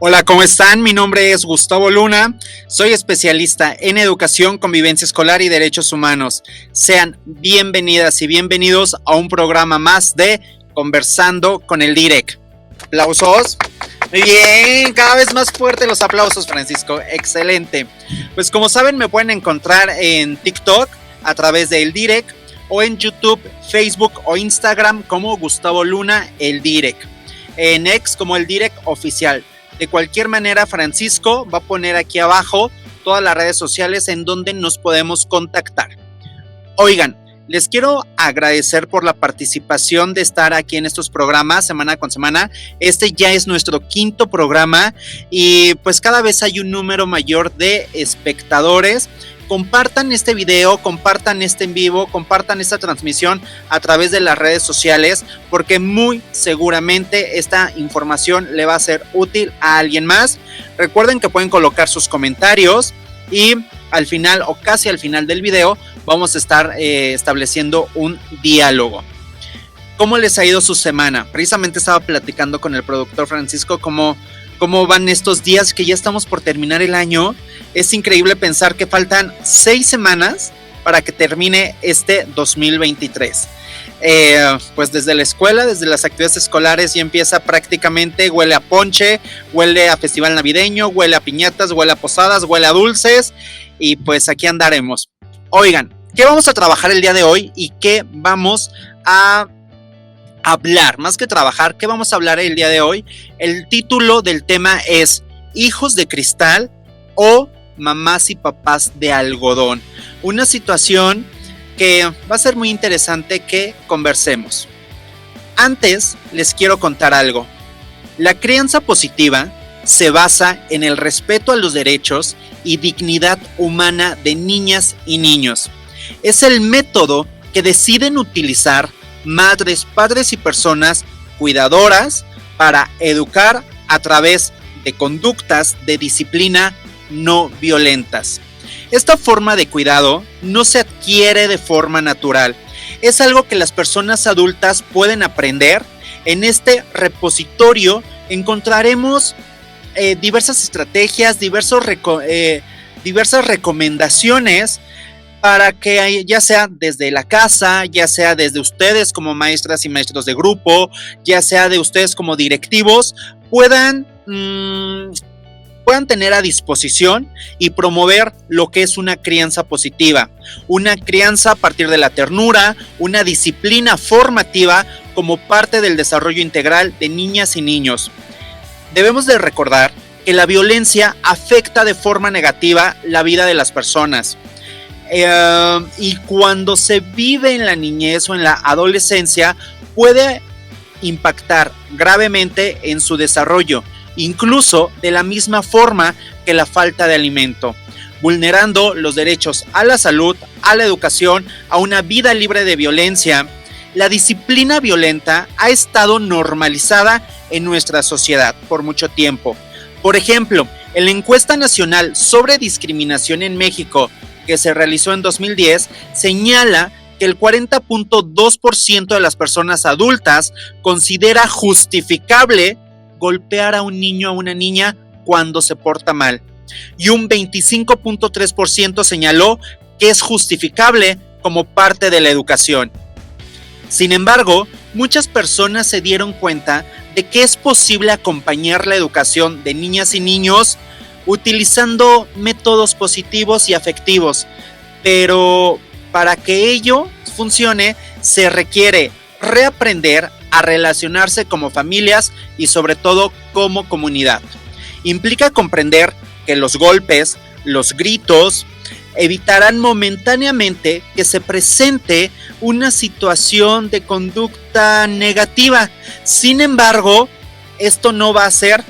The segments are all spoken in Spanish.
Hola, ¿cómo están? Mi nombre es Gustavo Luna, soy especialista en educación, convivencia escolar y derechos humanos. Sean bienvenidas y bienvenidos a un programa más de Conversando con el DIREC. Aplausos. Muy bien, cada vez más fuerte los aplausos, Francisco. Excelente. Pues como saben, me pueden encontrar en TikTok a través de El DIREC o en YouTube, Facebook o Instagram como Gustavo Luna, El DIREC. En X como El DIREC Oficial. De cualquier manera, Francisco va a poner aquí abajo todas las redes sociales en donde nos podemos contactar. Oigan, les quiero agradecer por la participación de estar aquí en estos programas semana con semana. Este ya es nuestro 5º programa y pues cada vez hay un número mayor de espectadores. Compartan este video, compartan este en vivo, compartan esta transmisión a través de las redes sociales porque muy seguramente esta información le va a ser útil a alguien más. Recuerden que pueden colocar sus comentarios y al final o casi al final del video vamos a estar estableciendo un diálogo. ¿Cómo les ha ido su semana? Precisamente estaba platicando con el productor Francisco cómo van estos días que ya estamos por terminar el año. Es increíble pensar que faltan 6 semanas para que termine este 2023. Pues desde la escuela, desde las actividades escolares ya empieza prácticamente, huele a ponche, huele a festival navideño, huele a piñatas, huele a posadas, huele a dulces y pues aquí andaremos. Oigan, ¿qué vamos a trabajar el día de hoy y qué vamos a hablar? Más que trabajar, ¿qué vamos a hablar el día de hoy? El título del tema es Hijos de Cristal o Mamás y Papás de Algodón. Una situación que va a ser muy interesante que conversemos. Antes les quiero contar algo. La crianza positiva se basa en el respeto a los derechos y dignidad humana de niñas y niños. Es el método que deciden utilizar madres, padres y personas cuidadoras para educar a través de conductas de disciplina no violentas. Esta forma de cuidado no se adquiere de forma natural. Es algo que las personas adultas pueden aprender. En este repositorio encontraremos diversas estrategias, diversas recomendaciones para que ya sea desde la casa, ya sea desde ustedes como maestras y maestros de grupo, ya sea de ustedes como directivos, puedan tener a disposición y promover lo que es una crianza positiva, una crianza a partir de la ternura, una disciplina formativa como parte del desarrollo integral de niñas y niños. Debemos de recordar que la violencia afecta de forma negativa la vida de las personas. Y cuando se vive en la niñez o en la adolescencia puede impactar gravemente en su desarrollo, incluso de la misma forma que la falta de alimento, vulnerando los derechos a la salud, a la educación, a una vida libre de violencia. La disciplina violenta ha estado normalizada en nuestra sociedad por mucho tiempo. Por ejemplo, en la encuesta nacional sobre discriminación en México que se realizó en 2010, señala que el 40.2% de las personas adultas considera justificable golpear a un niño o a una niña cuando se porta mal. Y un 25.3% señaló que es justificable como parte de la educación. Sin embargo, muchas personas se dieron cuenta de que es posible acompañar la educación de niñas y niños utilizando métodos positivos y afectivos, pero para que ello funcione se requiere reaprender a relacionarse como familias y sobre todo como comunidad. Implica comprender que los golpes, los gritos, evitarán momentáneamente que se presente una situación de conducta negativa. Sin embargo, esto no va a hacer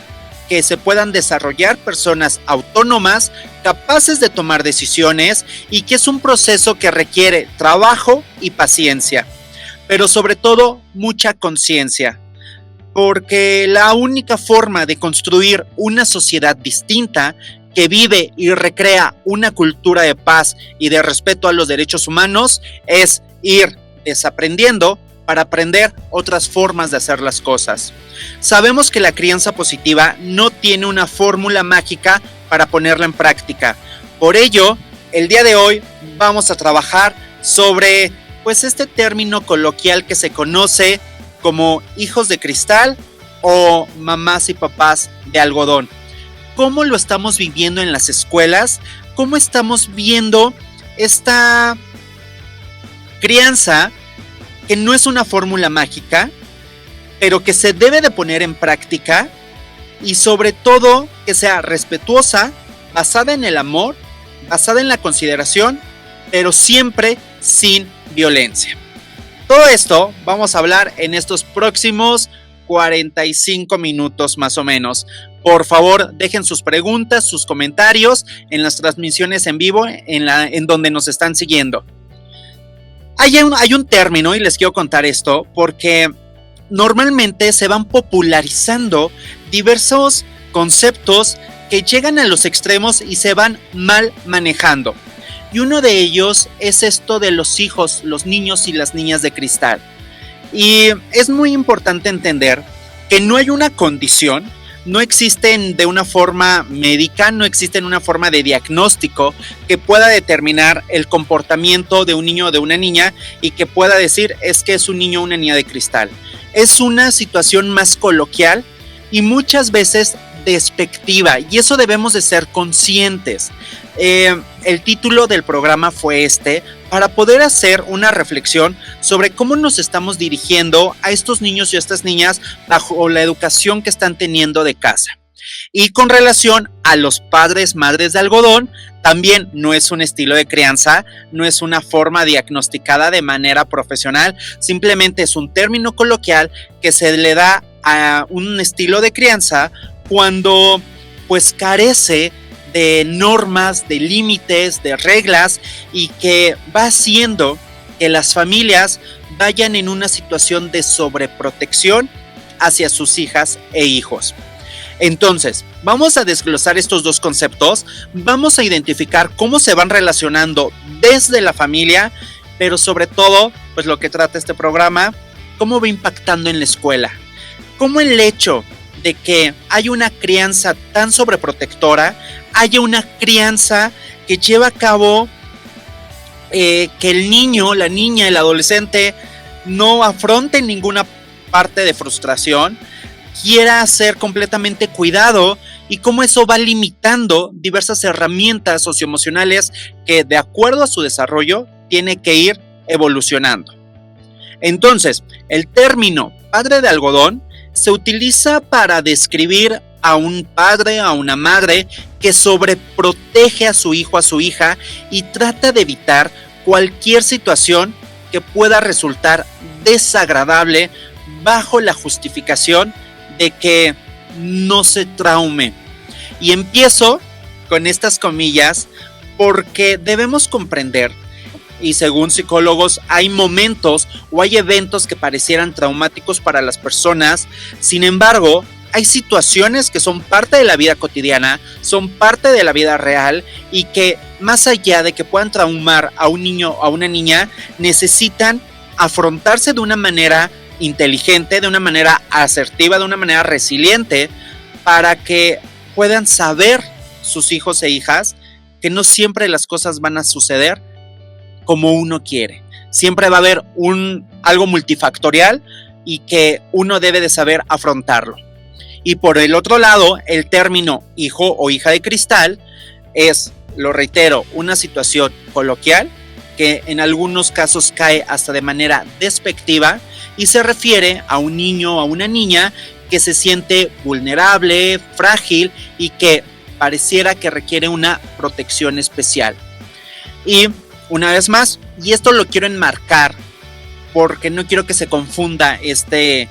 que se puedan desarrollar personas autónomas, capaces de tomar decisiones y que es un proceso que requiere trabajo y paciencia, pero sobre todo mucha conciencia, porque la única forma de construir una sociedad distinta que vive y recrea una cultura de paz y de respeto a los derechos humanos es ir desaprendiendo para aprender otras formas de hacer las cosas. Sabemos que la crianza positiva no tiene una fórmula mágica para ponerla en práctica. Por ello, el día de hoy vamos a trabajar sobre este término coloquial que se conoce como hijos de cristal o mamás y papás de algodón. ¿Cómo lo estamos viviendo en las escuelas? ¿Cómo estamos viendo esta crianza que no es una fórmula mágica, pero que se debe de poner en práctica y sobre todo que sea respetuosa, basada en el amor, basada en la consideración, pero siempre sin violencia? Todo esto vamos a hablar en estos próximos 45 minutos más o menos. Por favor, dejen sus preguntas, sus comentarios en las transmisiones en vivo en donde nos están siguiendo. Hay un término, y les quiero contar esto, porque normalmente se van popularizando diversos conceptos que llegan a los extremos y se van mal manejando. Y uno de ellos es esto de los hijos, los niños y las niñas de cristal. Y es muy importante entender que no hay una condición, no existen de una forma médica, no existen una forma de diagnóstico que pueda determinar el comportamiento de un niño o de una niña y que pueda decir es que es un niño o una niña de cristal. Es una situación más coloquial y muchas veces despectiva, y eso debemos de ser conscientes. El título del programa fue para poder hacer una reflexión sobre cómo nos estamos dirigiendo a estos niños y a estas niñas bajo la educación que están teniendo de casa. Y con relación a los padres, madres de algodón, también no es un estilo de crianza, no es una forma diagnosticada de manera profesional, simplemente es un término coloquial que se le da a un estilo de crianza cuando carece de normas, de límites, de reglas, y que va haciendo que las familias vayan en una situación de sobreprotección hacia sus hijas e hijos. Entonces, vamos a desglosar estos dos conceptos, vamos a identificar cómo se van relacionando desde la familia, pero sobre todo, lo que trata este programa, cómo va impactando en la escuela. Cómo el hecho de que haya una crianza tan sobreprotectora, haya una crianza que lleva a cabo que el niño, la niña, el adolescente no afronte ninguna parte de frustración, quiera ser completamente cuidado, y cómo eso va limitando diversas herramientas socioemocionales que, de acuerdo a su desarrollo, tiene que ir evolucionando. Entonces, el término padre de algodón se utiliza para describir a un padre, a una madre que sobreprotege a su hijo, a su hija, y trata de evitar cualquier situación que pueda resultar desagradable bajo la justificación de que no se traume. Y empiezo con estas comillas porque debemos comprender, y según psicólogos hay momentos o hay eventos que parecieran traumáticos para las personas. Sin embargo, hay situaciones que son parte de la vida cotidiana, son parte de la vida real, y que más allá de que puedan traumar a un niño o a una niña, necesitan afrontarse de una manera inteligente, de una manera asertiva, de una manera resiliente, para que puedan saber sus hijos e hijas que no siempre las cosas van a suceder como uno quiere. Siempre va a haber algo multifactorial y que uno debe de saber afrontarlo. Y por el otro lado, el término hijo o hija de cristal es, lo reitero, una situación coloquial que en algunos casos cae hasta de manera despectiva y se refiere a un niño o a una niña que se siente vulnerable, frágil y que pareciera que requiere una protección especial. Y una vez más, y esto lo quiero enmarcar porque no quiero que se confunda este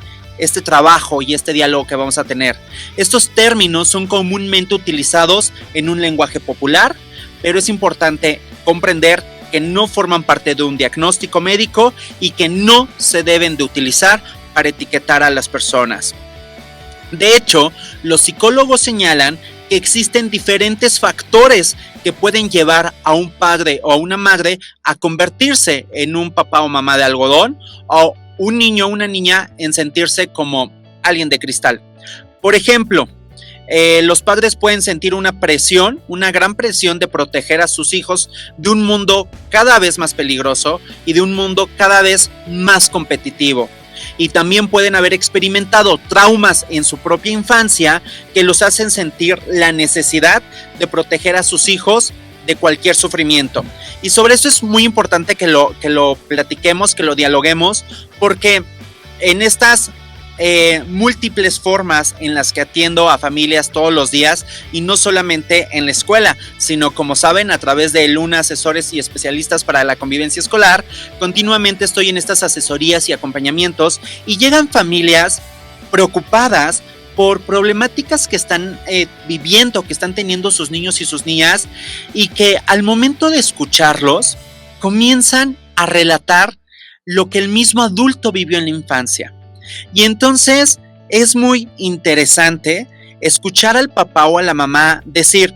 trabajo y este diálogo que vamos a tener. Estos términos son comúnmente utilizados en un lenguaje popular, pero es importante comprender que no forman parte de un diagnóstico médico y que no se deben de utilizar para etiquetar a las personas. De hecho, los psicólogos señalan que existen diferentes factores que pueden llevar a un padre o a una madre a convertirse en un papá o mamá de algodón, o un niño o una niña en sentirse como alguien de cristal. Por ejemplo, los padres pueden sentir una presión, una gran presión de proteger a sus hijos de un mundo cada vez más peligroso y de un mundo cada vez más competitivo. Y también pueden haber experimentado traumas en su propia infancia que los hacen sentir la necesidad de proteger a sus hijos de cualquier sufrimiento. Y sobre eso es muy importante que lo platiquemos, que lo dialoguemos, porque en estas múltiples formas en las que atiendo a familias todos los días, y no solamente en la escuela, sino, como saben, a través de Luna Asesores y Especialistas para la Convivencia Escolar, continuamente estoy en estas asesorías y acompañamientos, y llegan familias preocupadas por problemáticas que están viviendo, que están teniendo sus niños y sus niñas, y que al momento de escucharlos comienzan a relatar lo que el mismo adulto vivió en la infancia. Y entonces es muy interesante escuchar al papá o a la mamá decir: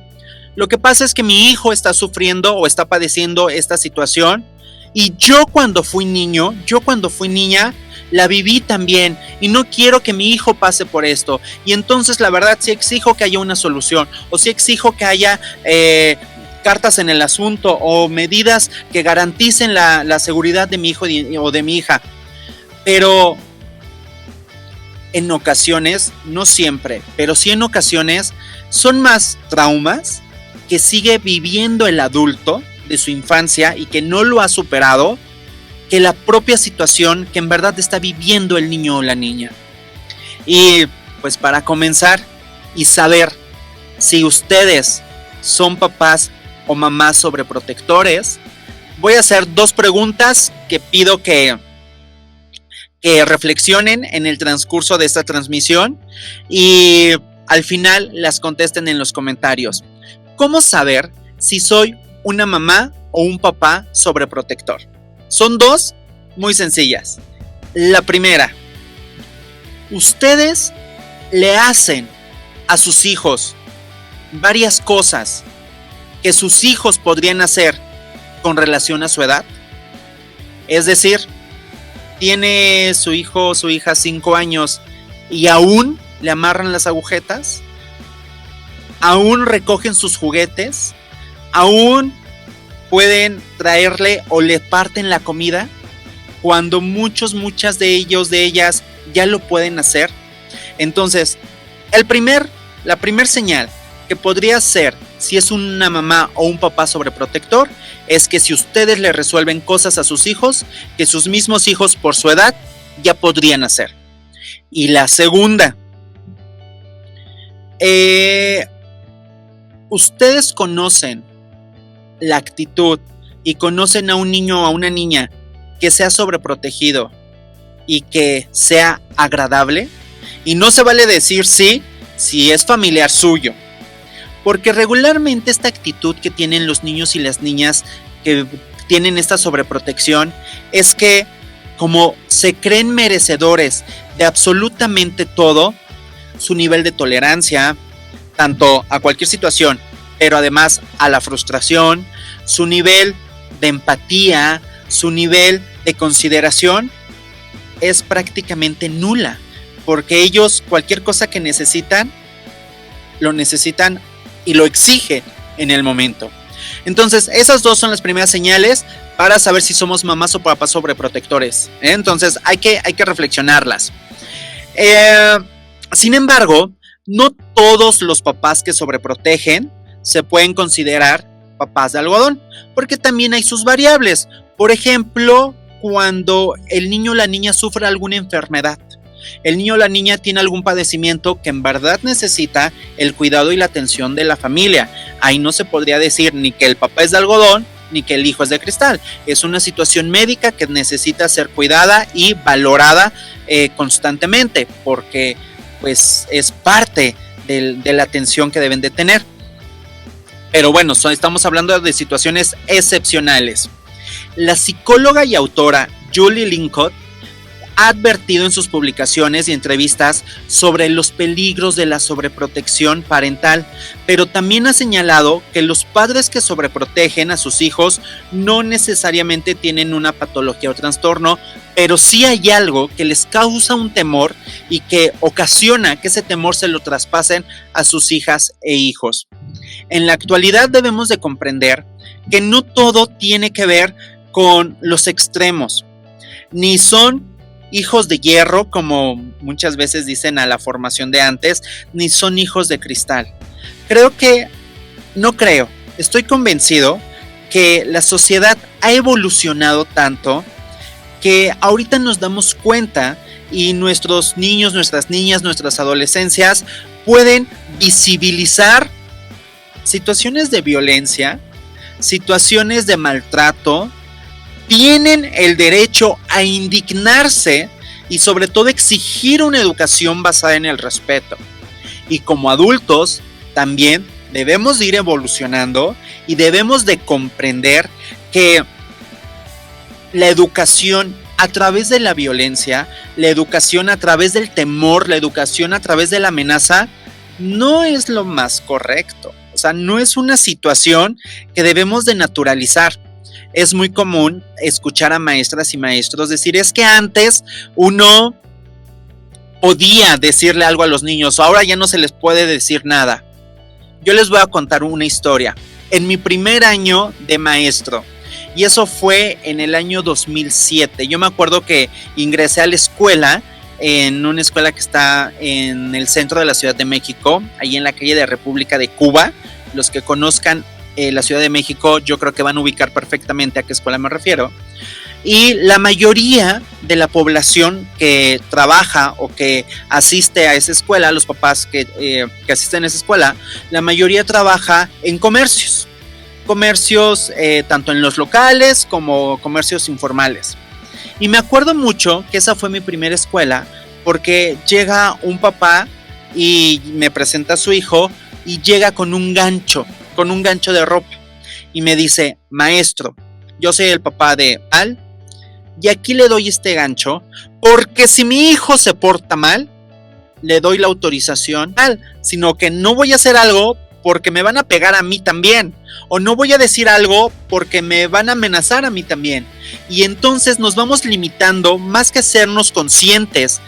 lo que pasa es que mi hijo está sufriendo o está padeciendo esta situación, y yo cuando fui niño, yo cuando fui niña, la viví también, y no quiero que mi hijo pase por esto. Y entonces la verdad sí exijo que haya una solución, o sí exijo que haya cartas en el asunto, o medidas que garanticen la seguridad de mi hijo o de mi hija. Pero en ocasiones, no siempre, pero sí en ocasiones, son más traumas que sigue viviendo el adulto de su infancia y que no lo ha superado, que la propia situación que en verdad está viviendo el niño o la niña. Y pues para comenzar y saber si ustedes son papás o mamás sobreprotectores, voy a hacer 2 preguntas que pido que reflexionen en el transcurso de esta transmisión y al final las contesten en los comentarios. ¿Cómo saber si soy una mamá o un papá sobreprotector? Son 2 muy sencillas. La primera: ustedes le hacen a sus hijos varias cosas que sus hijos podrían hacer con relación a su edad. Es decir, tiene su hijo o su hija 5 años y aún le amarran las agujetas, aún recogen sus juguetes, aún pueden traerle o le parten la comida, cuando muchas de ellos, de ellas, ya lo pueden hacer. Entonces, la primer señal que podría ser si es una mamá o un papá sobreprotector es que si ustedes le resuelven cosas a sus hijos que sus mismos hijos por su edad ya podrían hacer. Y la segunda, ustedes conocen la actitud y conocen a un niño o a una niña que sea sobreprotegido y que sea agradable. Y no se vale decir sí si es familiar suyo, porque regularmente esta actitud que tienen los niños y las niñas que tienen esta sobreprotección es que, como se creen merecedores de absolutamente todo, su nivel de tolerancia, tanto a cualquier situación, pero además a la frustración, su nivel de empatía, su nivel de consideración es prácticamente nula, porque ellos cualquier cosa que necesitan, lo necesitan y lo exigen en el momento. Entonces, esas 2 son las primeras señales para saber si somos mamás o papás sobreprotectores. Entonces, hay que reflexionarlas. Sin embargo, no todos los papás que sobreprotegen se pueden considerar papás de algodón, porque también hay sus variables. Por ejemplo, cuando el niño o la niña sufre alguna enfermedad, el niño o la niña tiene algún padecimiento que en verdad necesita el cuidado y la atención de la familia. Ahí no se podría decir ni que el papá es de algodón ni que el hijo es de cristal. Es una situación médica que necesita ser cuidada y valorada constantemente, porque pues es parte de la atención que deben de tener. Pero bueno, estamos hablando de situaciones excepcionales. La psicóloga y autora Julie Lincott ha advertido en sus publicaciones y entrevistas sobre los peligros de la sobreprotección parental, pero también ha señalado que los padres que sobreprotegen a sus hijos no necesariamente tienen una patología o trastorno, pero sí hay algo que les causa un temor y que ocasiona que ese temor se lo traspasen a sus hijas e hijos. En la actualidad debemos de comprender que no todo tiene que ver con los extremos, ni son hijos de hierro, como muchas veces dicen a la formación de antes, ni son hijos de cristal. Estoy convencido que la sociedad ha evolucionado tanto que ahorita nos damos cuenta y nuestros niños, nuestras niñas, nuestras adolescencias pueden visibilizar situaciones de violencia, situaciones de maltrato, tienen el derecho a indignarse y sobre todo exigir una educación basada en el respeto. Y como adultos también debemos de ir evolucionando y debemos de comprender que la educación a través de la violencia, la educación a través del temor, la educación a través de la amenaza, no es lo más correcto. O sea, no es una situación que debemos de naturalizar. Es muy común escuchar a maestras y maestros decir, es que antes uno podía decirle algo a los niños, ahora ya no se les puede decir nada. Yo les voy a contar una historia. En mi primer año de maestro, y eso fue en el año 2007. Yo me acuerdo que ingresé a la escuela, en una escuela que está en el centro de la Ciudad de México, ahí en la calle de República de Cuba. Los que conozcan la Ciudad de México, yo creo que van a ubicar perfectamente a qué escuela me refiero. Y la mayoría de la población que trabaja o que asiste a esa escuela, los papás que asisten a esa escuela, la mayoría trabaja en comercios tanto en los locales como comercios informales. Y me acuerdo mucho que esa fue mi primera escuela, porque llega un papá y me presenta a su hijo y llega con un gancho de ropa y me dice, maestro, yo soy el papá de Al y aquí le doy este gancho porque si mi hijo se porta mal, le doy la autorización Al, sino que no voy a hacer algo porque me van a pegar a mí también, o no voy a decir algo porque me van a amenazar a mí también. Y entonces nos vamos limitando, más que hacernos conscientes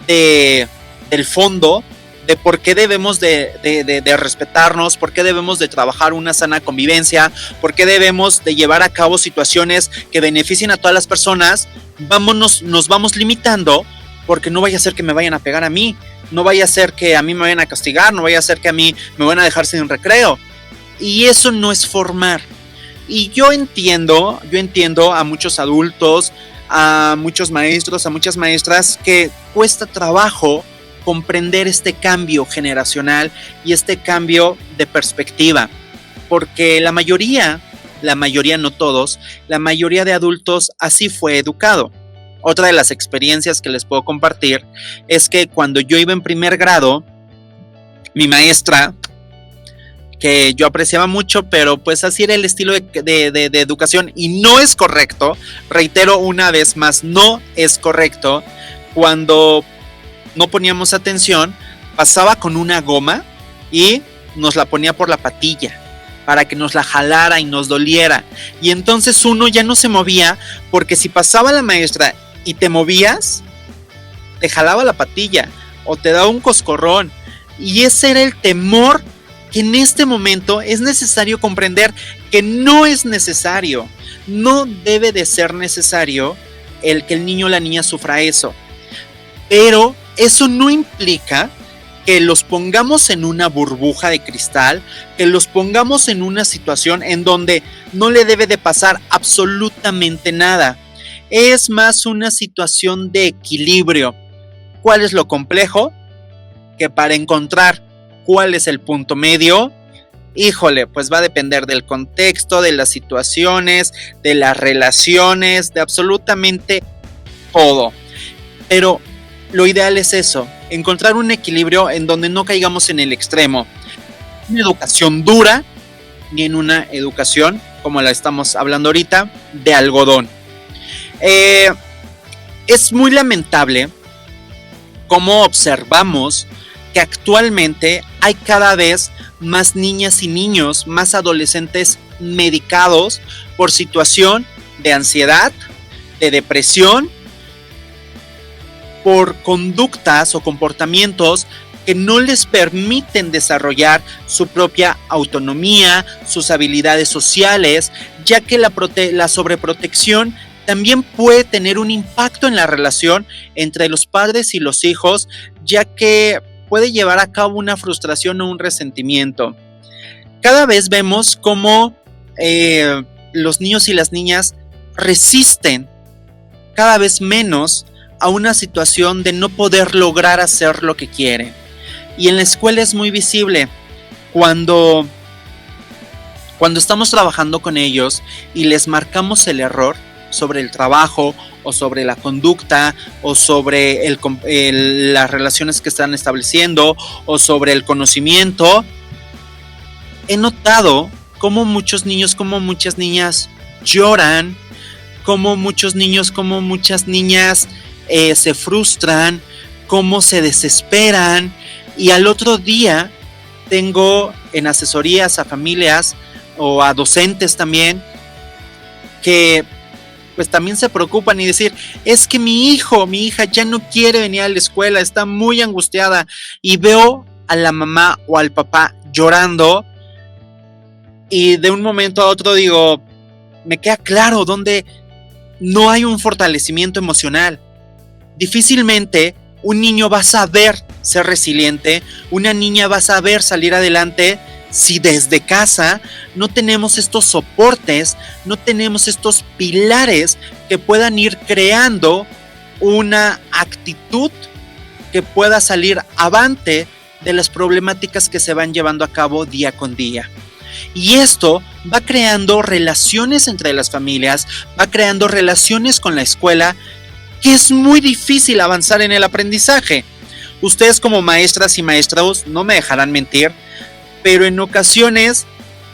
del fondo, de por qué debemos de respetarnos, por qué debemos de trabajar una sana convivencia, por qué debemos de llevar a cabo situaciones que beneficien a todas las personas. Nos vamos limitando, porque no vaya a ser que me vayan a pegar a mí, no vaya a ser que a mí me vayan a castigar, no vaya a ser que a mí me van a dejar sin recreo. Y eso no es formar. Y yo entiendo a muchos adultos, a muchos maestros, a muchas maestras, que cuesta trabajo comprender este cambio generacional y este cambio de perspectiva. Porque la mayoría, no todos, la mayoría de adultos así fue educado. Otra de las experiencias que les puedo compartir es que cuando yo iba en primer grado, mi maestra, que yo apreciaba mucho, pero pues así era el estilo de educación y no es correcto, reitero una vez más, no es correcto, cuando no poníamos atención, pasaba con una goma y nos la ponía por la patilla para que nos la jalara y nos doliera, y entonces uno ya no se movía, porque si pasaba la maestra y te movías, te jalaba la patilla o te daba un coscorrón, y ese era el temor que en este momento es necesario comprender que no es necesario, no debe de ser necesario el que el niño o la niña sufra eso, pero eso no implica que los pongamos en una burbuja de cristal, que los pongamos en una situación en donde no le debe de pasar absolutamente nada. Es más una situación de equilibrio. ¿Cuál es lo complejo? Que para encontrar cuál es el punto medio, híjole, pues va a depender del contexto, de las situaciones, de las relaciones, de absolutamente todo. Pero lo ideal es eso, encontrar un equilibrio en donde no caigamos en el extremo. Una educación dura, ni en una educación, como la estamos hablando ahorita, de algodón. Es muy lamentable cómo observamos que actualmente hay cada vez más niñas y niños, más adolescentes medicados por situación de ansiedad, de depresión por conductas o comportamientos que no les permiten desarrollar su propia autonomía, sus habilidades sociales, ya que la sobreprotección también puede tener un impacto en la relación entre los padres y los hijos, ya que puede llevar a cabo una frustración o un resentimiento. Cada vez vemos cómo los niños y las niñas resisten cada vez menos a una situación de no poder lograr hacer lo que quieren. Y en la escuela es muy visible cuando estamos trabajando con ellos y les marcamos el error sobre el trabajo o sobre la conducta o sobre las relaciones que están estableciendo o sobre el conocimiento. He notado cómo muchos niños, cómo muchas niñas lloran, cómo muchos niños, cómo muchas niñas se frustran, cómo se desesperan. Y al otro día tengo en asesorías a familias o a docentes también que pues también se preocupan y decir, es que mi hija ya no quiere venir a la escuela, está muy angustiada, y veo a la mamá o al papá llorando y de un momento a otro digo, me queda claro donde no hay un fortalecimiento emocional. Difícilmente un niño va a saber ser resiliente, una niña va a saber salir adelante si desde casa no tenemos estos soportes, no tenemos estos pilares que puedan ir creando una actitud que pueda salir avante de las problemáticas que se van llevando a cabo día con día. Y esto va creando relaciones entre las familias, va creando relaciones con la escuela, que es muy difícil avanzar en el aprendizaje. Ustedes como maestras y maestros no me dejarán mentir, pero en ocasiones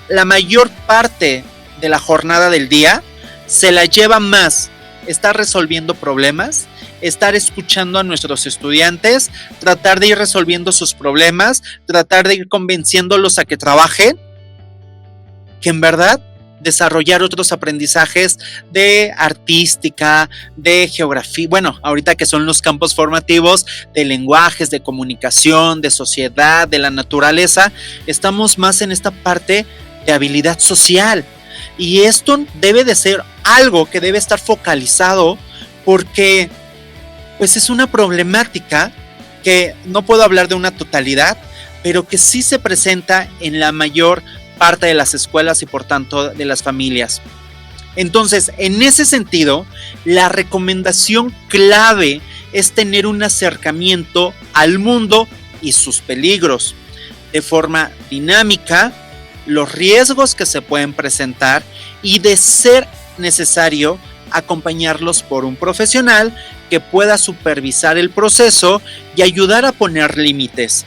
la mayor parte de la jornada del día se la lleva más estar resolviendo problemas, estar escuchando a nuestros estudiantes, tratar de ir resolviendo sus problemas, tratar de ir convenciéndolos a que trabajen, que en verdad desarrollar otros aprendizajes de artística, de geografía, bueno, ahorita que son los campos formativos, de lenguajes, de comunicación, de sociedad, de la naturaleza, estamos más en esta parte de habilidad social. Y esto debe de ser algo que debe estar focalizado porque pues es una problemática que no puedo hablar de una totalidad, pero que sí se presenta en la mayor parte de las escuelas y por tanto de las familias. Entonces, en ese sentido, la recomendación clave es tener un acercamiento al mundo y sus peligros de forma dinámica, los riesgos que se pueden presentar y, de ser necesario, acompañarlos por un profesional que pueda supervisar el proceso y ayudar a poner límites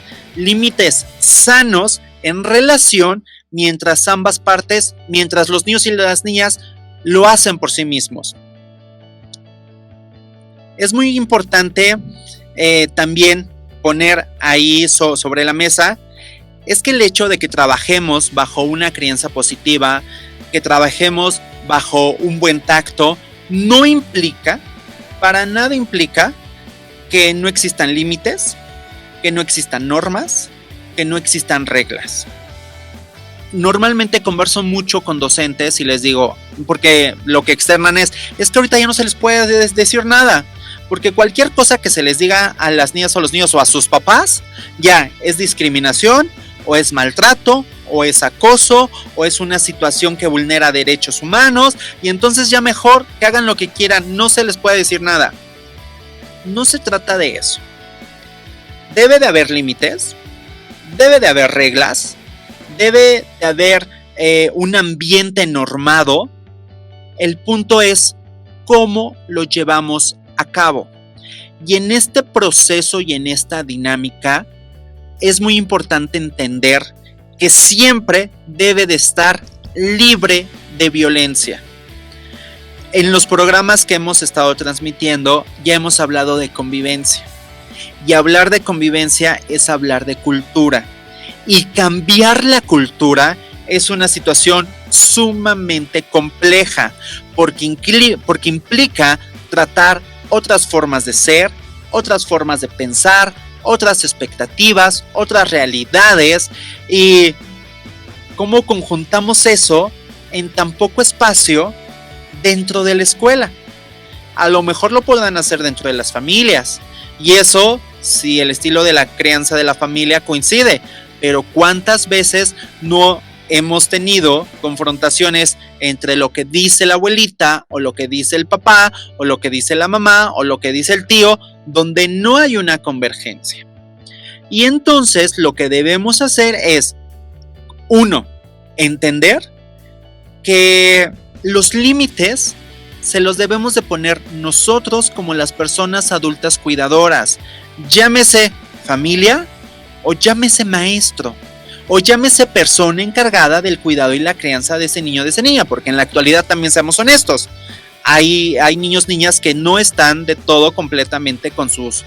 sanos en relación mientras ambas partes, mientras los niños y las niñas lo hacen por sí mismos. Es muy importante también poner ahí sobre la mesa, es que el hecho de que trabajemos bajo una crianza positiva, que trabajemos bajo un buen tacto, no implica, para nada implica, que no existan límites, que no existan normas, que no existan reglas. Normalmente converso mucho con docentes y les digo, porque lo que externan es que ahorita ya no se les puede decir nada, porque cualquier cosa que se les diga a las niñas o los niños o a sus papás, ya es discriminación, o es maltrato, o es acoso, o es una situación que vulnera derechos humanos, y entonces ya mejor que hagan lo que quieran, no se les puede decir nada. No se trata de eso. Debe de haber límites, debe de haber reglas, debe de haber un ambiente normado. El punto es cómo lo llevamos a cabo. Y en este proceso y en esta dinámica es muy importante entender que siempre debe de estar libre de violencia. En los programas que hemos estado transmitiendo ya hemos hablado de convivencia. Y hablar de convivencia es hablar de cultura. Y cambiar la cultura es una situación sumamente compleja porque implica tratar otras formas de ser, otras formas de pensar, otras expectativas, otras realidades, y cómo conjuntamos eso en tan poco espacio dentro de la escuela. A lo mejor lo podrán hacer dentro de las familias, y eso si el estilo de la crianza de la familia coincide, pero ¿cuántas veces no hemos tenido confrontaciones entre lo que dice la abuelita o lo que dice el papá o lo que dice la mamá o lo que dice el tío, donde no hay una convergencia? Y entonces lo que debemos hacer es, uno, entender que los límites se los debemos de poner nosotros como las personas adultas cuidadoras, llámese familia o llámese maestro o llámese persona encargada del cuidado y la crianza de ese niño o de esa niña, porque en la actualidad también seamos honestos, hay niños, niñas que no están de todo completamente con sus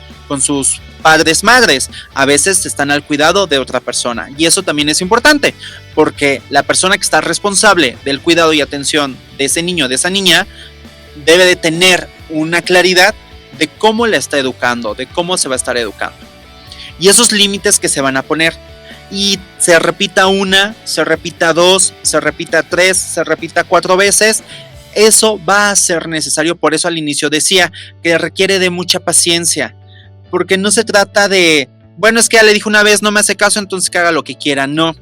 padres, madres, a veces están al cuidado de otra persona, y eso también es importante, porque la persona que está responsable del cuidado y atención de ese niño o de esa niña debe de tener una claridad de cómo la está educando, de cómo se va a estar educando, y esos límites que se van a poner, y se repita una, se repita dos, se repita tres, se repita 4 veces, eso va a ser necesario. Por eso al inicio decía que requiere de mucha paciencia, porque no se trata de, bueno, es que ya le dije una vez, no me hace caso, entonces que haga lo que quiera. No,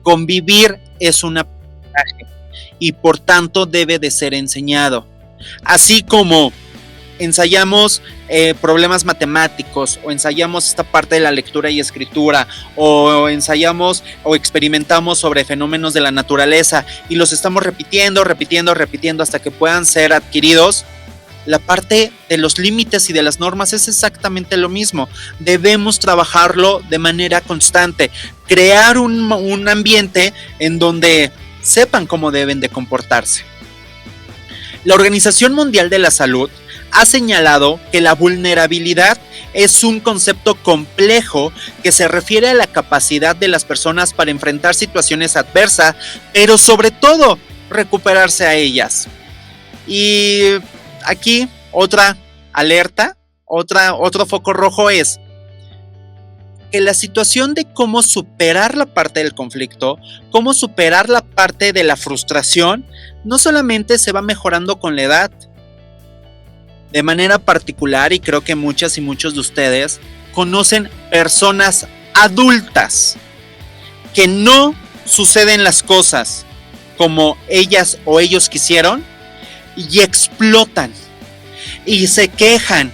convivir es un aprendizaje y por tanto debe de ser enseñado. Así como ensayamos problemas matemáticos, o ensayamos esta parte de la lectura y escritura, o ensayamos o experimentamos sobre fenómenos de la naturaleza y los estamos repitiendo hasta que puedan ser adquiridos, la parte de los límites y de las normas es exactamente lo mismo. Debemos trabajarlo de manera constante, crear un ambiente en donde sepan cómo deben de comportarse. La Organización Mundial de la Salud ha señalado que la vulnerabilidad es un concepto complejo que se refiere a la capacidad de las personas para enfrentar situaciones adversas, pero sobre todo recuperarse a ellas. Y aquí otra alerta, otro foco rojo es que la situación de cómo superar la parte del conflicto, cómo superar la parte de la frustración, no solamente se va mejorando con la edad. De manera particular, y creo que muchas y muchos de ustedes conocen personas adultas que no suceden las cosas como ellas o ellos quisieron y explotan y se quejan,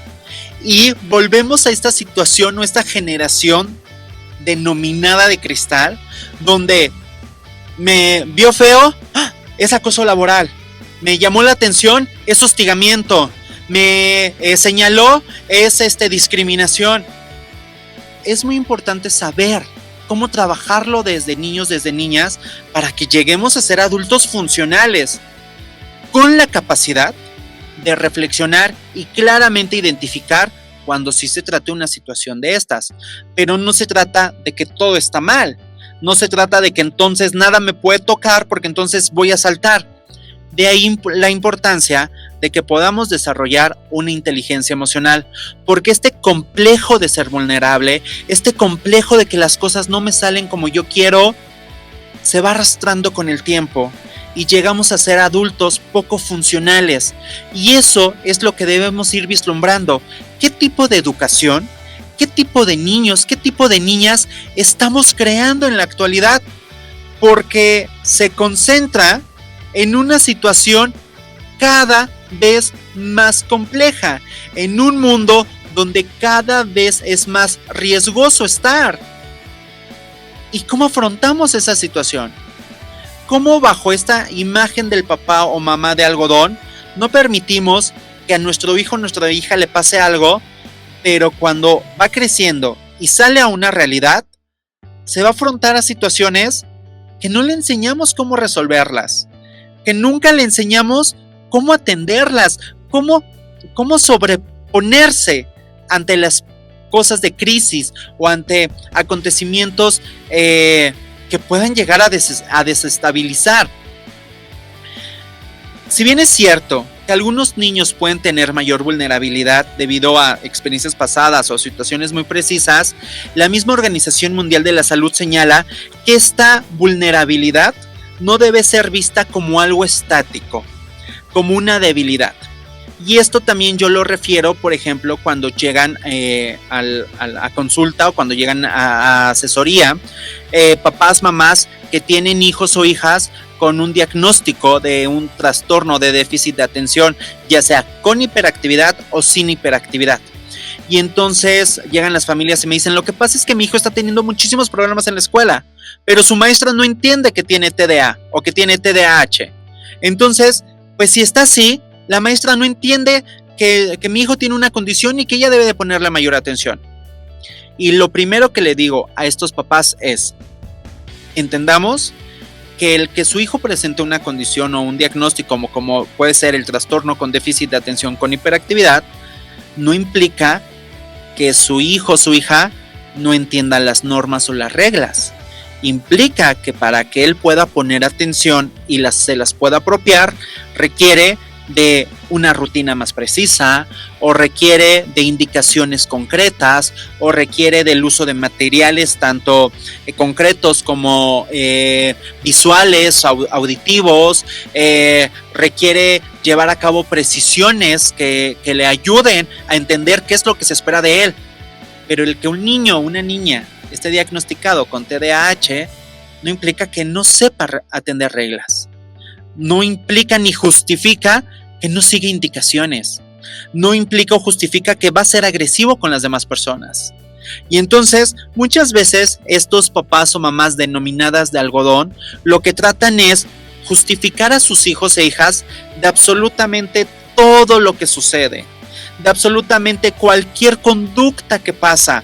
y volvemos a esta situación o esta generación denominada de cristal, donde me vio feo, es acoso laboral, me llamó la atención, es hostigamiento, me señaló, es discriminación. Es muy importante saber cómo trabajarlo desde niños, desde niñas, para que lleguemos a ser adultos funcionales, con la capacidad de reflexionar y claramente identificar cuando sí se trate una situación de estas. Pero no se trata de que todo está mal, no se trata de que entonces nada me puede tocar porque entonces voy a saltar. De ahí la importancia de que podamos desarrollar una inteligencia emocional, porque este complejo de ser vulnerable, este complejo de que las cosas no me salen como yo quiero, se va arrastrando con el tiempo y llegamos a ser adultos poco funcionales, y eso es lo que debemos ir vislumbrando. ¿Qué tipo de educación, qué tipo de niños, qué tipo de niñas estamos creando en la actualidad? Porque se concentra en una situación cada vez más compleja, en un mundo donde cada vez es más riesgoso estar. ¿Y cómo afrontamos esa situación? ¿Cómo bajo esta imagen del papá o mamá de algodón no permitimos que a nuestro hijo o nuestra hija le pase algo, pero cuando va creciendo y sale a una realidad, se va a afrontar a situaciones que no le enseñamos cómo resolverlas, que nunca le enseñamos cómo atenderlas, cómo sobreponerse ante las cosas de crisis o ante acontecimientos que puedan llegar a desestabilizar? Si bien es cierto que algunos niños pueden tener mayor vulnerabilidad debido a experiencias pasadas o situaciones muy precisas, la misma Organización Mundial de la Salud señala que esta vulnerabilidad no debe ser vista como algo estático, como una debilidad. Y esto también yo lo refiero, por ejemplo, cuando llegan a consulta o cuando llegan a asesoría, papás, mamás que tienen hijos o hijas con un diagnóstico de un trastorno de déficit de atención, ya sea con hiperactividad o sin hiperactividad. Y entonces llegan las familias y me dicen, lo que pasa es que mi hijo está teniendo muchísimos problemas en la escuela, pero su maestra no entiende que tiene TDA o que tiene TDAH. Entonces, pues si está así, la maestra no entiende que mi hijo tiene una condición y que ella debe de ponerle mayor atención. Y lo primero que le digo a estos papás es, entendamos que el que su hijo presente una condición o un diagnóstico como puede ser el trastorno con déficit de atención con hiperactividad, no implica que su hijo o su hija no entienda las normas o las reglas. Implica que para que él pueda poner atención y se las pueda apropiar, requiere de una rutina más precisa, o requiere de indicaciones concretas, o requiere del uso de materiales tanto concretos como visuales, auditivos, requiere llevar a cabo precisiones que le ayuden a entender qué es lo que se espera de él. Pero el que un niño o una niña esté diagnosticado con TDAH no implica que no sepa atender reglas. No implica ni justifica que no siga indicaciones. No implica o justifica que va a ser agresivo con las demás personas. Y entonces, muchas veces, estos papás o mamás denominadas de algodón, lo que tratan es justificar a sus hijos e hijas de absolutamente todo lo que sucede, de absolutamente cualquier conducta que pasa.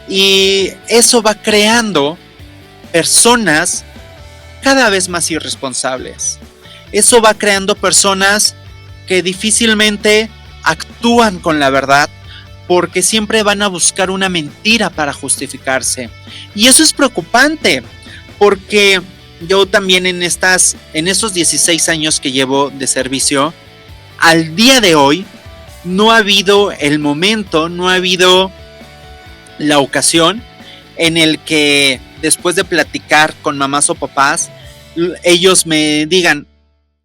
Y eso va creando personas cada vez más irresponsables. Eso va creando personas que difícilmente actúan con la verdad porque siempre van a buscar una mentira para justificarse. Y eso es preocupante porque yo también en esos 16 años que llevo de servicio, al día de hoy no ha habido el momento, no ha habido la ocasión en el que después de platicar con mamás o papás, ellos me digan,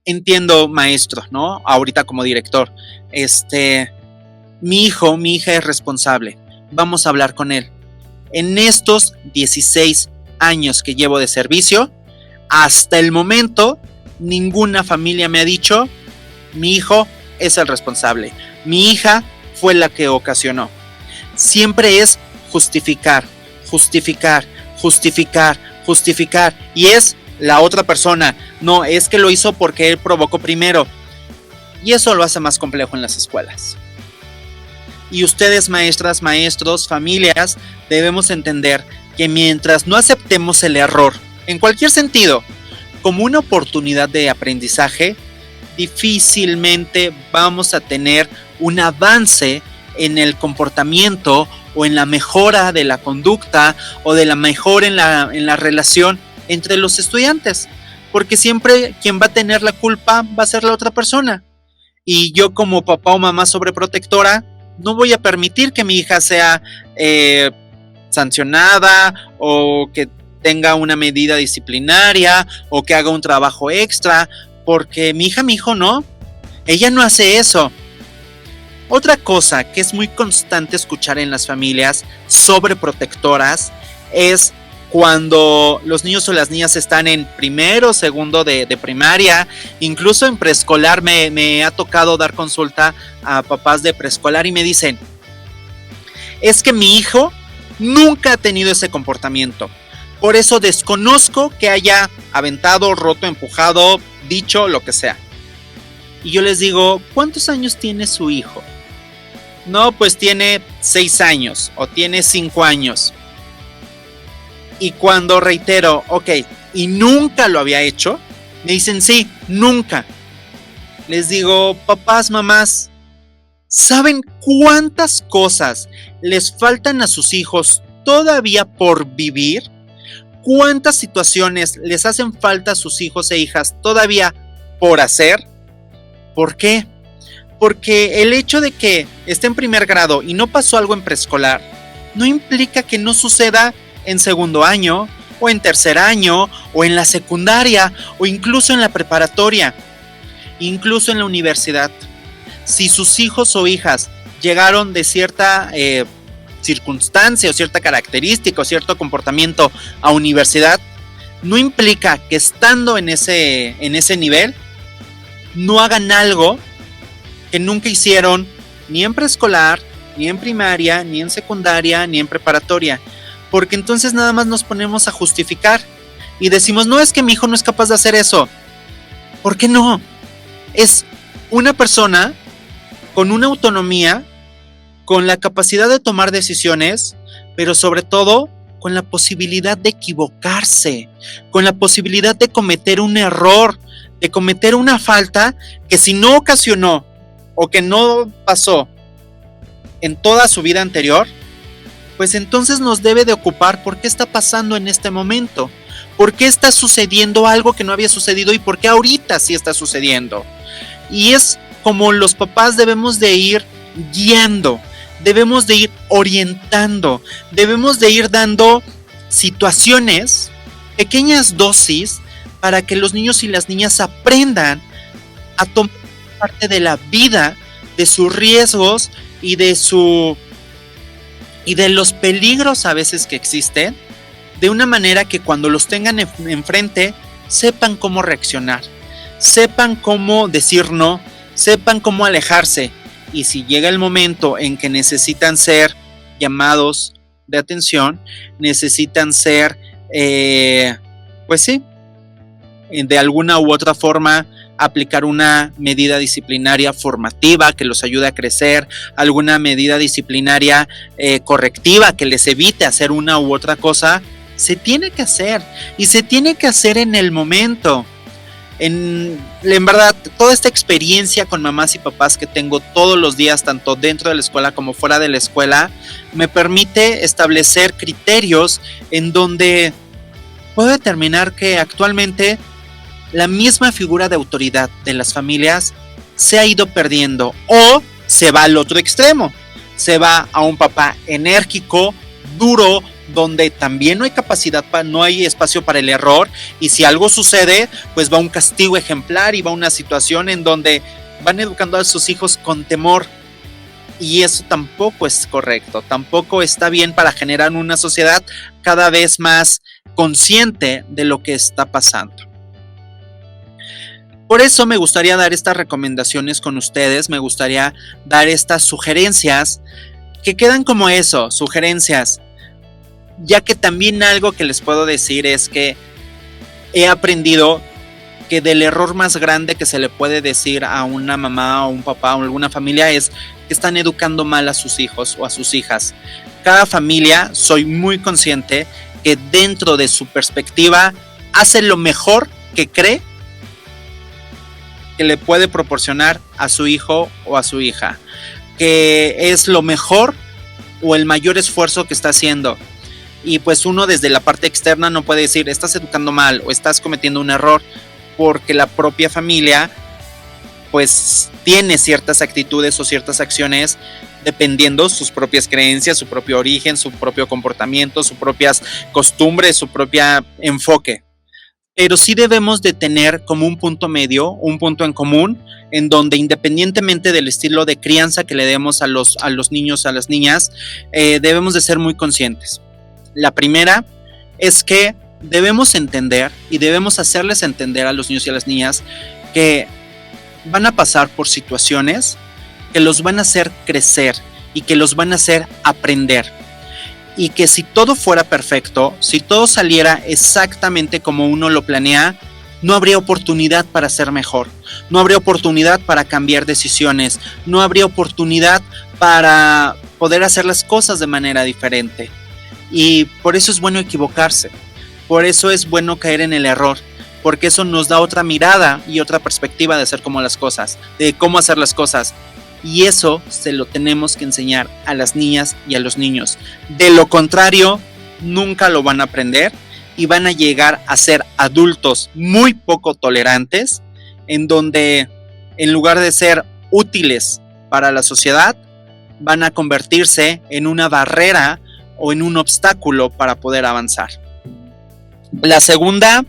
entiendo, maestro, ¿no? Ahorita como director, mi hija es responsable, vamos a hablar con él. En estos 16 años que llevo de servicio, hasta el momento, ninguna familia me ha dicho, mi hijo es el responsable, mi hija fue la que ocasionó. Siempre es justificar, y es la otra persona, no, es que lo hizo porque él provocó primero, y eso lo hace más complejo en las escuelas. Y ustedes, maestras, maestros, familias, debemos entender que mientras no aceptemos el error, en cualquier sentido, como una oportunidad de aprendizaje, difícilmente vamos a tener un avance en el comportamiento o en la mejora de la conducta o de la mejora en la relación entre los estudiantes, porque siempre quien va a tener la culpa va a ser la otra persona. Y yo como papá o mamá sobreprotectora no voy a permitir que mi hija sea sancionada o que tenga una medida disciplinaria o que haga un trabajo extra, porque mi hijo no, ella no hace eso. Otra cosa que es muy constante escuchar en las familias sobreprotectoras es cuando los niños o las niñas están en primero o segundo de primaria, incluso en preescolar me ha tocado dar consulta a papás de preescolar y me dicen, es que mi hijo nunca ha tenido ese comportamiento, por eso desconozco que haya aventado, roto, empujado, dicho, lo que sea. Y yo les digo, ¿cuántos años tiene su hijo? No, pues tiene 6 años o tiene 5 años. Y cuando reitero, ok, ¿y nunca lo había hecho? Me dicen, sí, nunca. Les digo, papás, mamás, ¿saben cuántas cosas les faltan a sus hijos todavía por vivir? ¿Cuántas situaciones les hacen falta a sus hijos e hijas todavía por hacer? ¿Por qué? Porque el hecho de que esté en primer grado y no pasó algo en preescolar, no implica que no suceda en segundo año, o en tercer año, o en la secundaria, o incluso en la preparatoria, incluso en la universidad. Si sus hijos o hijas llegaron de cierta circunstancia o cierta característica o cierto comportamiento a universidad, no implica que estando en ese nivel no hagan algo que nunca hicieron ni en preescolar, ni en primaria, ni en secundaria, ni en preparatoria, porque entonces nada más nos ponemos a justificar y decimos, no, es que mi hijo no es capaz de hacer eso. ¿Por qué no? Es una persona con una autonomía, con la capacidad de tomar decisiones, pero sobre todo con la posibilidad de equivocarse, con la posibilidad de cometer un error, de cometer una falta que si no ocasionó o que no pasó en toda su vida anterior, pues entonces nos debe de ocupar por qué está pasando en este momento, por qué está sucediendo algo que no había sucedido y por qué ahorita sí está sucediendo. Y es como los papás debemos de ir guiando, debemos de ir orientando, debemos de ir dando situaciones, pequeñas dosis, para que los niños y las niñas aprendan a tomar parte de la vida, de sus riesgos y de los peligros a veces que existen, de una manera que cuando los tengan enfrente sepan cómo reaccionar, sepan cómo decir no, sepan cómo alejarse, y si llega el momento en que necesitan ser llamados de atención, necesitan ser, pues sí, de alguna u otra forma aplicar una medida disciplinaria formativa que los ayude a crecer, alguna medida disciplinaria correctiva que les evite hacer una u otra cosa, se tiene que hacer, y se tiene que hacer en el momento. En verdad, toda esta experiencia con mamás y papás que tengo todos los días, tanto dentro de la escuela como fuera de la escuela, me permite establecer criterios en donde puedo determinar que actualmente la misma figura de autoridad de las familias se ha ido perdiendo, o se va al otro extremo, se va a un papá enérgico, duro, donde también no hay capacidad, no hay espacio para el error, y si algo sucede, pues va un castigo ejemplar y va una situación en donde van educando a sus hijos con temor, y eso tampoco es correcto, tampoco está bien para generar una sociedad cada vez más consciente de lo que está pasando. Por eso me gustaría dar estas recomendaciones con ustedes, me gustaría dar estas sugerencias que quedan como eso, sugerencias, ya que también algo que les puedo decir es que he aprendido que del error más grande que se le puede decir a una mamá o un papá o alguna familia es que están educando mal a sus hijos o a sus hijas. Cada familia, soy muy consciente que dentro de su perspectiva hace lo mejor que cree que le puede proporcionar a su hijo o a su hija, que es lo mejor o el mayor esfuerzo que está haciendo. Y pues uno desde la parte externa no puede decir estás educando mal o estás cometiendo un error, porque la propia familia pues tiene ciertas actitudes o ciertas acciones dependiendo sus propias creencias, su propio origen, su propio comportamiento, sus propias costumbres, su propio enfoque. Pero sí debemos de tener como un punto medio, un punto en común, en donde independientemente del estilo de crianza que le demos a los niños, a las niñas, debemos de ser muy conscientes. La primera es que debemos entender y debemos hacerles entender a los niños y a las niñas que van a pasar por situaciones que los van a hacer crecer y que los van a hacer aprender. Y que si todo fuera perfecto, si todo saliera exactamente como uno lo planea, no habría oportunidad para ser mejor, no habría oportunidad para cambiar decisiones, no habría oportunidad para poder hacer las cosas de manera diferente. Y por eso es bueno equivocarse, por eso es bueno caer en el error, porque eso nos da otra mirada y otra perspectiva de hacer como las cosas, de cómo hacer las cosas. Y eso se lo tenemos que enseñar a las niñas y a los niños. De lo contrario, nunca lo van a aprender y van a llegar a ser adultos muy poco tolerantes, en donde en lugar de ser útiles para la sociedad, van a convertirse en una barrera o en un obstáculo para poder avanzar. La segunda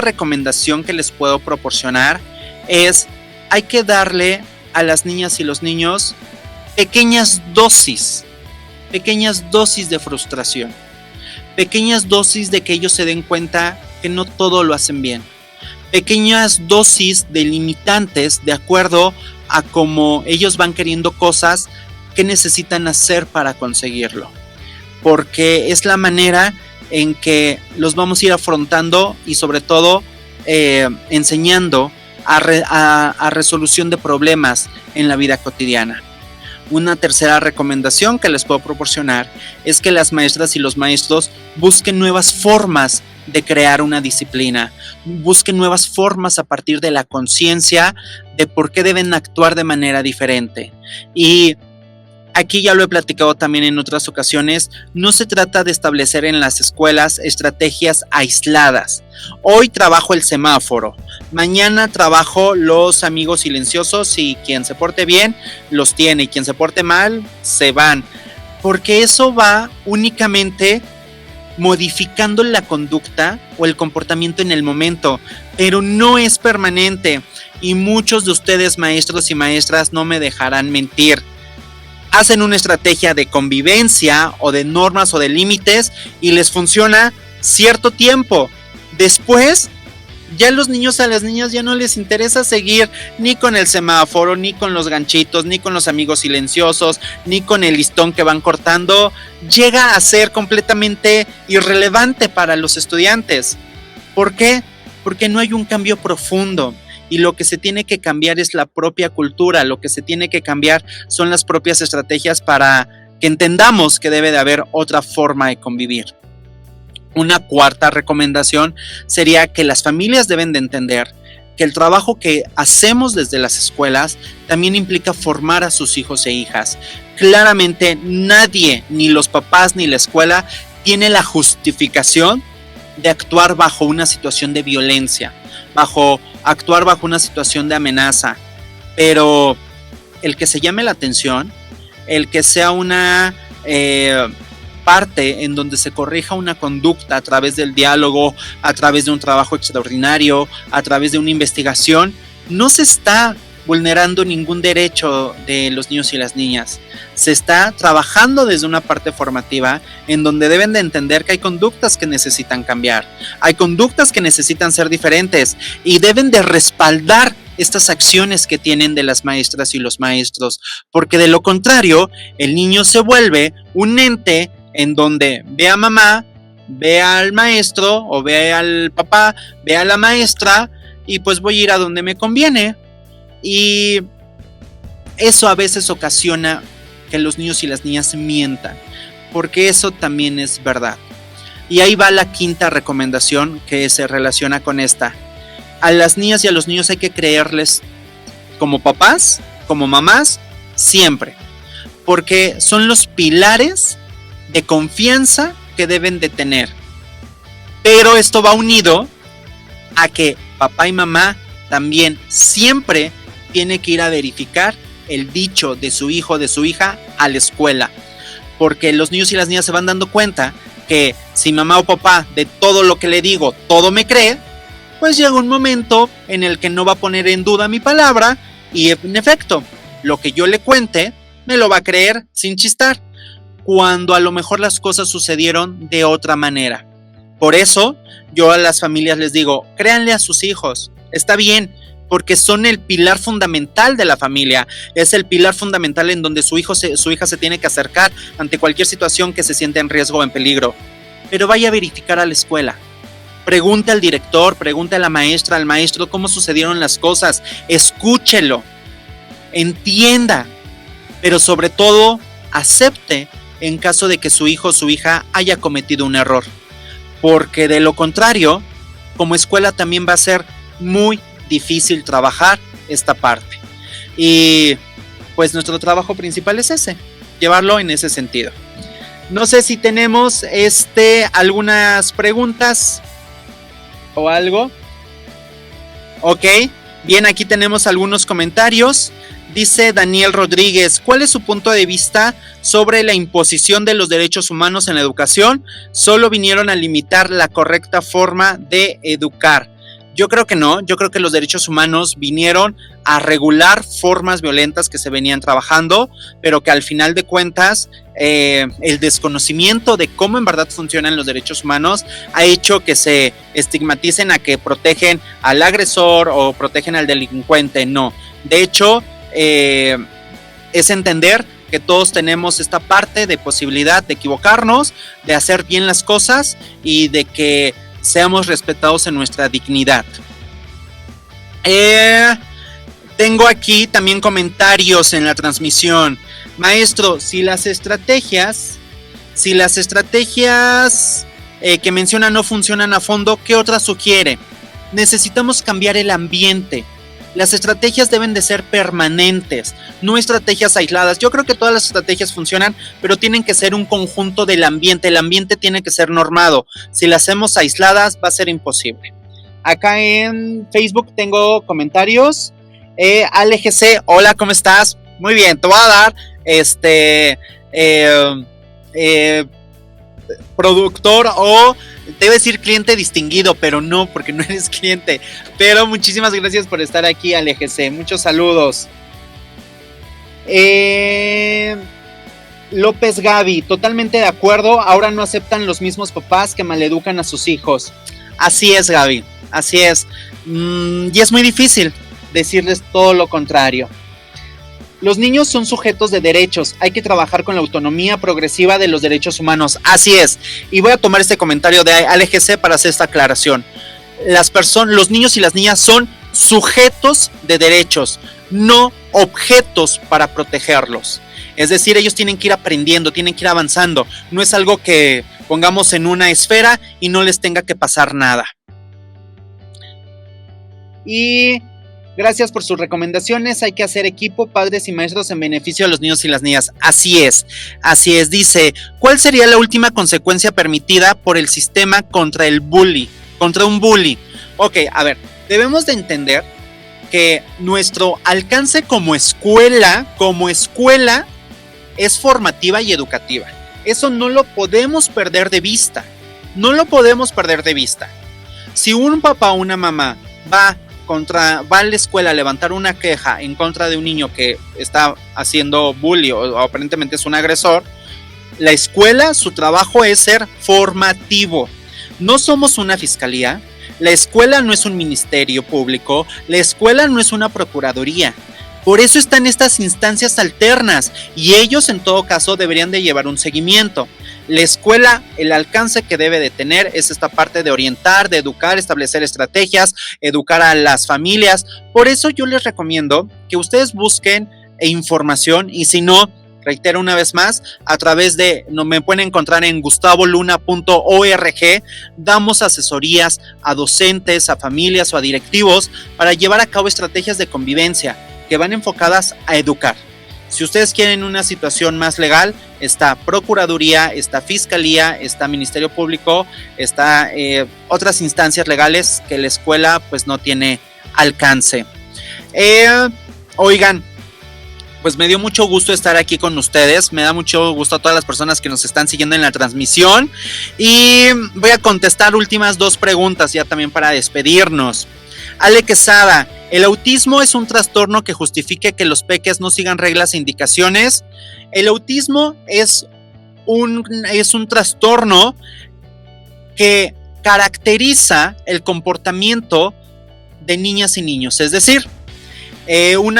recomendación que les puedo proporcionar es: hay que darle a las niñas y los niños pequeñas dosis de frustración, pequeñas dosis de que ellos se den cuenta que no todo lo hacen bien, pequeñas dosis de limitantes de acuerdo a cómo ellos van queriendo cosas que necesitan hacer para conseguirlo, porque es la manera en que los vamos a ir afrontando y sobre todo enseñando a resolución de problemas en la vida cotidiana. Una tercera recomendación que les puedo proporcionar es que las maestras y los maestros busquen nuevas formas de crear una disciplina, busquen nuevas formas a partir de la conciencia de por qué deben actuar de manera diferente. Y aquí ya lo he platicado también en otras ocasiones, no se trata de establecer en las escuelas estrategias aisladas. Hoy trabajo el semáforo, mañana trabajo los amigos silenciosos y quien se porte bien los tiene y quien se porte mal se van, porque eso va únicamente modificando la conducta o el comportamiento en el momento, pero no es permanente, y muchos de ustedes, maestros y maestras, no me dejarán mentir. Hacen una estrategia de convivencia o de normas o de límites y les funciona cierto tiempo. Después, ya a los niños, a las niñas ya no les interesa seguir ni con el semáforo, ni con los ganchitos, ni con los amigos silenciosos, ni con el listón que van cortando. Llega a ser completamente irrelevante para los estudiantes. ¿Por qué? Porque no hay un cambio profundo. Y lo que se tiene que cambiar es la propia cultura, lo que se tiene que cambiar son las propias estrategias para que entendamos que debe de haber otra forma de convivir. Una cuarta recomendación sería que las familias deben de entender que el trabajo que hacemos desde las escuelas también implica formar a sus hijos e hijas. Claramente nadie, ni los papás ni la escuela, tiene la justificación de actuar bajo una situación de violencia, actuar bajo una situación de amenaza, pero el que se llame la atención, el que sea una parte en donde se corrija una conducta a través del diálogo, a través de un trabajo extraordinario, a través de una investigación, no se está vulnerando ningún derecho de los niños y las niñas. Se está trabajando desde una parte formativa en donde deben de entender que hay conductas que necesitan cambiar, hay conductas que necesitan ser diferentes y deben de respaldar estas acciones que tienen de las maestras y los maestros, porque de lo contrario, el niño se vuelve un ente en donde ve a mamá, ve al maestro o ve al papá, ve a la maestra y pues voy a ir a donde me conviene. Y eso a veces ocasiona que los niños y las niñas mientan, porque eso también es verdad. Y ahí va la quinta recomendación que se relaciona con esta. A las niñas y a los niños hay que creerles como papás, como mamás, siempre, porque son los pilares de confianza que deben de tener. Pero esto va unido a que papá y mamá también siempre tiene que ir a verificar el dicho de su hijo o de su hija a la escuela, porque los niños y las niñas se van dando cuenta que si mamá o papá de todo lo que le digo, todo me cree, pues llega un momento en el que no va a poner en duda mi palabra y en efecto, lo que yo le cuente me lo va a creer sin chistar, cuando a lo mejor las cosas sucedieron de otra manera. Por eso yo a las familias les digo, créanle a sus hijos, está bien, porque son el pilar fundamental de la familia, es el pilar fundamental en donde su hija se tiene que acercar ante cualquier situación que se sienta en riesgo o en peligro. Pero vaya a verificar a la escuela, pregunte al director, pregunte a la maestra, al maestro cómo sucedieron las cosas, escúchelo, entienda, pero sobre todo acepte en caso de que su hijo o su hija haya cometido un error, porque de lo contrario, como escuela también va a ser muy difícil trabajar esta parte. Y pues nuestro trabajo principal es ese, llevarlo en ese sentido. No sé si tenemos algunas preguntas o algo. Ok, Bien, aquí tenemos algunos comentarios. Dice Daniel Rodríguez, ¿cuál es su punto de vista sobre la imposición de los derechos humanos en la educación? Solo vinieron a limitar la correcta forma de educar. Yo creo que no, yo creo que los derechos humanos vinieron a regular formas violentas que se venían trabajando, pero que al final de cuentas el desconocimiento de cómo en verdad funcionan los derechos humanos ha hecho que se estigmaticen a que protegen al agresor o protegen al delincuente. No, de hecho es entender que todos tenemos esta parte de posibilidad de equivocarnos, de hacer bien las cosas y de que seamos respetados en nuestra dignidad. Tengo aquí también comentarios en la transmisión. Maestro, si las estrategias que menciona no funcionan a fondo, ¿qué otra sugiere? Necesitamos cambiar el ambiente. Las estrategias deben de ser permanentes, no estrategias aisladas. Yo creo que todas las estrategias funcionan, pero tienen que ser un conjunto del ambiente. El ambiente tiene que ser normado. Si las hacemos aisladas, va a ser imposible. Acá en Facebook tengo comentarios. AleGC, hola, ¿cómo estás? Muy bien, te voy a dar productor o debe decir cliente distinguido, pero no, porque no eres cliente. Pero muchísimas gracias por estar aquí, AleGC. Muchos saludos. López Gaby, totalmente de acuerdo. Ahora no aceptan los mismos papás que maleducan a sus hijos. Así es, Gaby, así es. Y es muy difícil decirles todo lo contrario. Los niños son sujetos de derechos, hay que trabajar con la autonomía progresiva de los derechos humanos. Así es, y voy a tomar este comentario de AleGC para hacer esta aclaración. Los niños y las niñas son sujetos de derechos, no objetos para protegerlos. Es decir, ellos tienen que ir aprendiendo, tienen que ir avanzando. No es algo que pongamos en una esfera y no les tenga que pasar nada. Y gracias por sus recomendaciones. Hay que hacer equipo, padres y maestros en beneficio de los niños y las niñas. Así es, así es. Dice, ¿cuál sería la última consecuencia permitida por el sistema contra el bully? Contra un bully. Ok, a ver, debemos de entender que nuestro alcance como escuela es formativa y educativa. Eso no lo podemos perder de vista. No lo podemos perder de vista. Si un papá o una mamá va a la escuela a levantar una queja en contra de un niño que está haciendo bullying o aparentemente es un agresor, la escuela, su trabajo es ser formativo. No somos una fiscalía, la escuela no es un ministerio público, la escuela no es una procuraduría. Por eso están estas instancias alternas y ellos en todo caso deberían de llevar un seguimiento. La escuela, el alcance que debe de tener es esta parte de orientar, de educar, establecer estrategias, educar a las familias. Por eso yo les recomiendo que ustedes busquen información y si no, reitero una vez más, a través de, me pueden encontrar en gustavoluna.org, damos asesorías a docentes, a familias o a directivos para llevar a cabo estrategias de convivencia que van enfocadas a educar. Si ustedes quieren una situación más legal, está Procuraduría, está Fiscalía, está Ministerio Público, está otras instancias legales que la escuela pues no tiene alcance. Oigan, pues me dio mucho gusto estar aquí con ustedes, me da mucho gusto a todas las personas que nos están siguiendo en la transmisión y voy a contestar últimas 2 preguntas ya también para despedirnos. Ale Quesada, ¿el autismo es un trastorno que justifique que los peques no sigan reglas e indicaciones? El autismo es un trastorno que caracteriza el comportamiento de niñas y niños. Es decir, un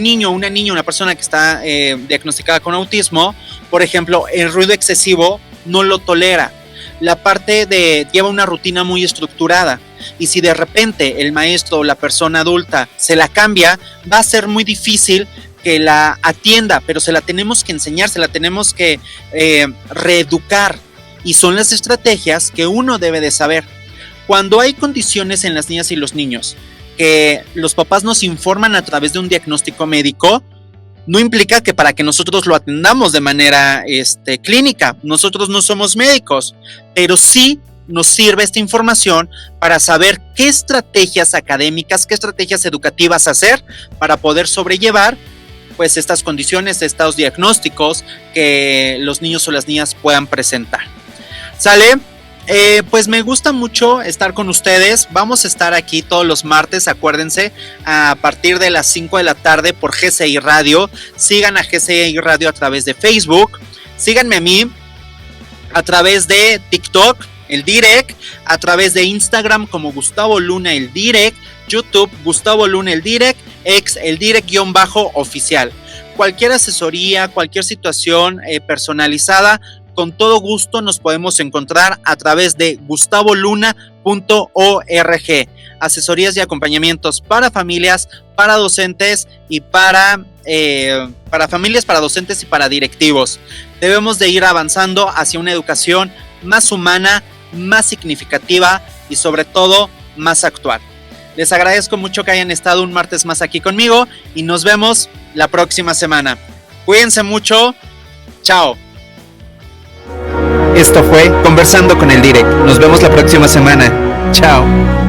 niño, una niña, una persona que está diagnosticada con autismo, por ejemplo, el ruido excesivo no lo tolera. Lleva una rutina muy estructurada y si de repente el maestro o la persona adulta se la cambia, va a ser muy difícil que la atienda, pero se la tenemos que enseñar, se la tenemos que reeducar y son las estrategias que uno debe de saber. Cuando hay condiciones en las niñas y los niños que los papás nos informan a través de un diagnóstico médico, no implica que para que nosotros lo atendamos de manera clínica. Nosotros no somos médicos, pero sí nos sirve esta información para saber qué estrategias académicas, qué estrategias educativas hacer para poder sobrellevar pues estas condiciones, estos diagnósticos que los niños o las niñas puedan presentar. ¿Sale? Pues me gusta mucho estar con ustedes. Vamos a estar aquí todos los martes, acuérdense, a partir de las 5 de la tarde por GCI Radio. Sigan a GCI Radio a través de Facebook. Síganme a mí a través de TikTok, el Direct, a través de Instagram como Gustavo Luna el Direct, YouTube Gustavo Luna el Direct, ex el Direct-oficial. Cualquier asesoría, cualquier situación personalizada, con todo gusto nos podemos encontrar a través de gustavoluna.org. Asesorías y acompañamientos para familias, para docentes y para familias, para docentes y para directivos. Debemos de ir avanzando hacia una educación más humana, más significativa y sobre todo más actual. Les agradezco mucho que hayan estado un martes más aquí conmigo y nos vemos la próxima semana. Cuídense mucho. Chao. Esto fue Conversando con el Direct. Nos vemos la próxima semana. Chao.